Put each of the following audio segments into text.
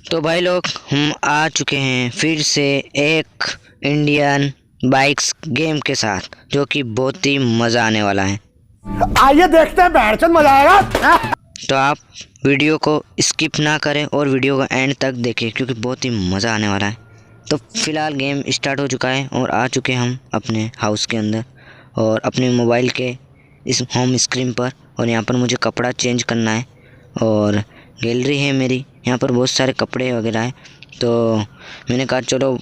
तो भाई लोग हम आ चुके हैं फिर से एक इंडियन बाइक्स गेम के साथ, जो कि बहुत ही मज़ा आने वाला है। आइए देखते हैं, बैठचंद मजा आएगा। तो आप वीडियो को स्किप ना करें और वीडियो को एंड तक देखें, क्योंकि बहुत ही मज़ा आने वाला है। तो फिलहाल गेम स्टार्ट हो चुका है और आ चुके हम अपने हाउस के अंदर और अपने मोबाइल के इस होम स्क्रीन पर। और यहाँ पर मुझे कपड़ा चेंज करना है और गैलरी है मेरी, यहाँ पर बहुत सारे कपड़े वगैरह हैं। तो मैंने कहा चलो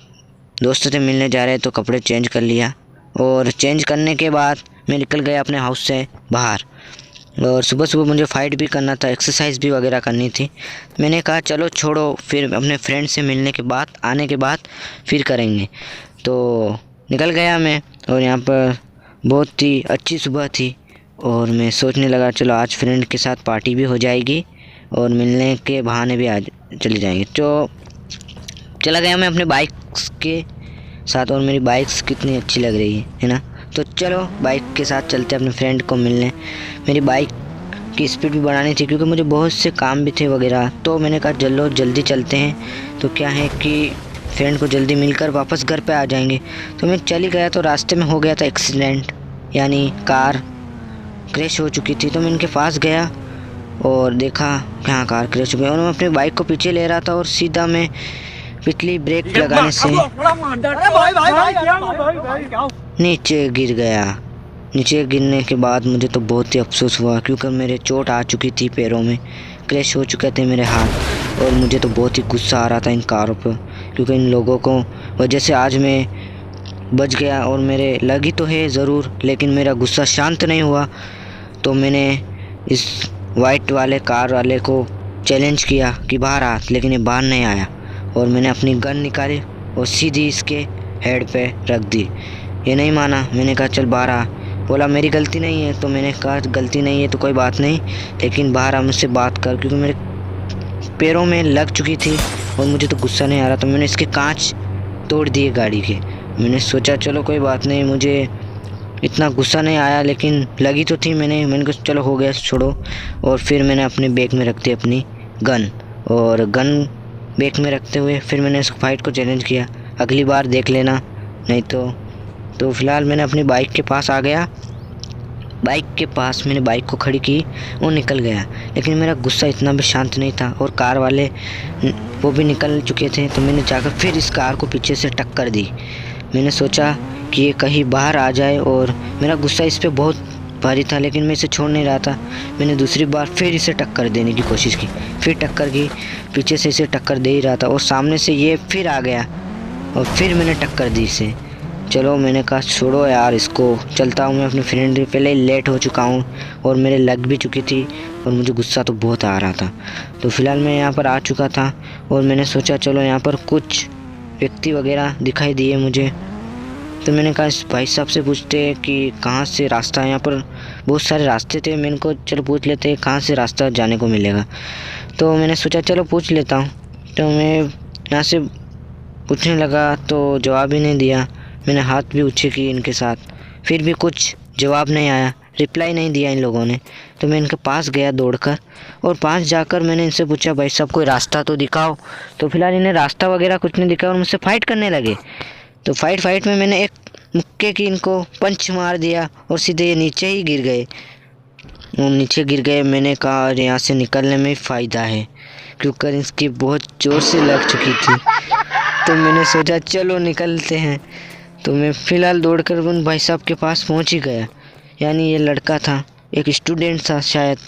दोस्तों से मिलने जा रहे हैं, तो कपड़े चेंज कर लिया। और चेंज करने के बाद मैं निकल गया अपने हाउस से बाहर। और सुबह सुबह मुझे फ़ाइट भी करना था, एक्सरसाइज भी वगैरह करनी थी। मैंने कहा चलो छोड़ो, फिर अपने फ्रेंड से मिलने के बाद आने के बाद फिर करेंगे। तो निकल गया मैं और यहाँ पर बहुत ही अच्छी सुबह थी और मैं सोचने लगा चलो आज फ्रेंड के साथ पार्टी भी हो जाएगी और मिलने के बहाने भी आज चले जाएंगे। तो चला गया मैं अपने बाइक्स के साथ और मेरी बाइक्स कितनी अच्छी लग रही है ना। तो चलो बाइक के साथ चलते अपने फ्रेंड को मिलने। मेरी बाइक की स्पीड भी बढ़ानी थी क्योंकि मुझे बहुत से काम भी थे वगैरह। तो मैंने कहा चलो जल्दी चलते हैं, तो क्या है कि फ्रेंड को जल्दी मिलकर वापस घर पे आ जाएंगे। तो मैं चल ही गया तो रास्ते में हो गया था एक्सीडेंट, यानी कार क्रैश हो चुकी थी। तो मैं इनके पास गया और देखा कहाँ कार क्रैश हो गई और मैं अपनी बाइक को पीछे ले रहा था और सीधा मैं पिछली ब्रेक लगाने से नीचे गिर गया। नीचे गिरने के बाद मुझे तो बहुत ही अफसोस हुआ क्योंकि मेरे चोट आ चुकी थी, पैरों में क्रैश हो चुके थे मेरे हाथ। और मुझे तो बहुत ही गुस्सा आ रहा था इन कारों पर, क्योंकि इन लोगों को वजह से आज मैं बच गया। और मेरे लगी तो है ज़रूर, लेकिन मेरा गुस्सा शांत नहीं हुआ। तो मैंने इस वाइट वाले कार वाले को चैलेंज किया कि बाहर आ, लेकिन ये बाहर नहीं आया। और मैंने अपनी गन निकाली और सीधी इसके हेड पे रख दी। ये नहीं माना, मैंने कहा चल बाहर आ। बोला मेरी गलती नहीं है। तो मैंने कहा गलती नहीं है तो कोई बात नहीं, लेकिन बाहर आ मुझसे बात कर, क्योंकि मेरे पैरों में लग चुकी थी और मुझे तो गुस्सा नहीं आ रहा। तो मैंने इसके कांच तोड़ दिए गाड़ी के। मैंने सोचा चलो कोई बात नहीं, मुझे इतना गुस्सा नहीं आया, लेकिन लगी तो थी। मैंने कहा चलो हो गया छोड़ो। और फिर मैंने अपने बैग में रख दी अपनी गन, और गन बैग में रखते हुए फिर मैंने इस फाइट को चैलेंज किया, अगली बार देख लेना नहीं तो फ़िलहाल मैंने अपनी बाइक के पास आ गया। बाइक के पास मैंने बाइक को खड़ी की और निकल गया, लेकिन मेरा गुस्सा इतना भी शांत नहीं था और कार वाले वो भी निकल चुके थे। तो मैंने जाकर फिर इस कार को पीछे से टक्कर दी। मैंने सोचा कि ये कहीं बाहर आ जाए, और मेरा गुस्सा इस पे बहुत भारी था, लेकिन मैं इसे छोड़ नहीं रहा था। मैंने दूसरी बार फिर इसे टक्कर देने की कोशिश की, फिर टक्कर की, पीछे से इसे टक्कर दे ही रहा था और सामने से ये फिर आ गया और फिर मैंने टक्कर दी इसे। चलो मैंने कहा छोड़ो यार इसको, चलता हूँ मैं अपने फ्रेंड के। पहले ही लेट हो चुका हूँ और मेरे लग भी चुकी थी और मुझे गुस्सा तो बहुत आ रहा था। तो फिलहाल मैं यहाँ पर आ चुका था और मैंने सोचा चलो यहाँ पर कुछ व्यक्ति वगैरह दिखाई दिए मुझे। तो मैंने कहा इस भाई साहब से पूछते कि कहाँ से रास्ता है। यहाँ पर बहुत सारे रास्ते थे, मैंने को चलो पूछ लेते हैं कहाँ से रास्ता जाने को मिलेगा। तो मैंने सोचा चलो पूछ लेता हूँ। तो मैं यहाँ से पूछने लगा तो जवाब ही नहीं दिया। मैंने हाथ भी ऊँचे किए इनके साथ, फिर भी कुछ जवाब नहीं आया, रिप्लाई नहीं दिया इन लोगों ने। तो मैं इनके पास गया दौड़कर और पास जाकर मैंने इनसे पूछा भाई साहब कोई रास्ता तो दिखाओ। तो फिलहाल इन्हें रास्ता वगैरह कुछ नहीं दिखा और मुझसे फ़ाइट करने लगे। तो फाइट में मैंने एक मुक्के की इनको पंच मार दिया और सीधे ये नीचे ही गिर गए। वो नीचे गिर गए। मैंने कहा यहाँ से निकलने में फ़ायदा है, क्योंकि इसकी बहुत ज़ोर से लग चुकी थी। तो मैंने सोचा चलो निकलते हैं। तो मैं फ़िलहाल दौड़कर उन भाई साहब के पास पहुंच ही गया, यानी ये लड़का था, एक स्टूडेंट था शायद।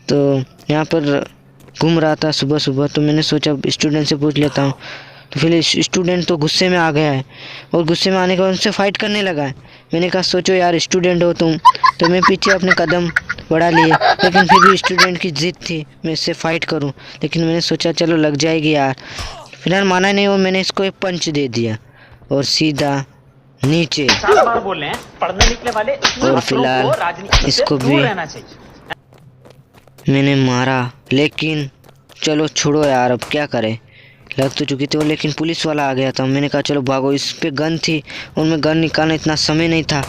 तो यहाँ पर घूम रहा था सुबह सुबह। तो मैंने सोचा स्टूडेंट से पूछ लेता हूँ। तो फिर स्टूडेंट तो गुस्से में आ गया है और गुस्से में आने के बाद उनसे फ़ाइट करने लगा है। मैंने कहा सोचो यार स्टूडेंट हो तुम। तो मैं पीछे अपने कदम बढ़ा लिए, लेकिन फिर भी स्टूडेंट की ज़िद थी मैं इससे फ़ाइट करूं। लेकिन मैंने सोचा चलो लग जाएगी यार। फिलहाल माना नहीं और मैंने इसको एक पंच दे दिया और सीधा नीचे। बोल रहे हैं पढ़ने निकले वाले, और फिलहाल इसको भी मैंने मारा, लेकिन चलो छोड़ो यार अब क्या करें, लग तो चुकी थी। और लेकिन पुलिस वाला आ गया था। मैंने कहा चलो भागो, इस पे गन थी और मैं गन निकालना इतना समय नहीं था।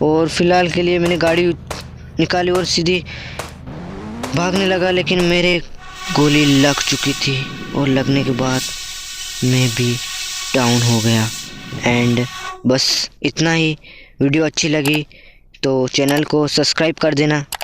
और फिलहाल के लिए मैंने गाड़ी निकाली और सीधी भागने लगा, लेकिन मेरे गोली लग चुकी थी और लगने के बाद मैं भी डाउन हो गया। एंड बस इतना ही। वीडियो अच्छी लगी तो चैनल को सब्सक्राइब कर देना।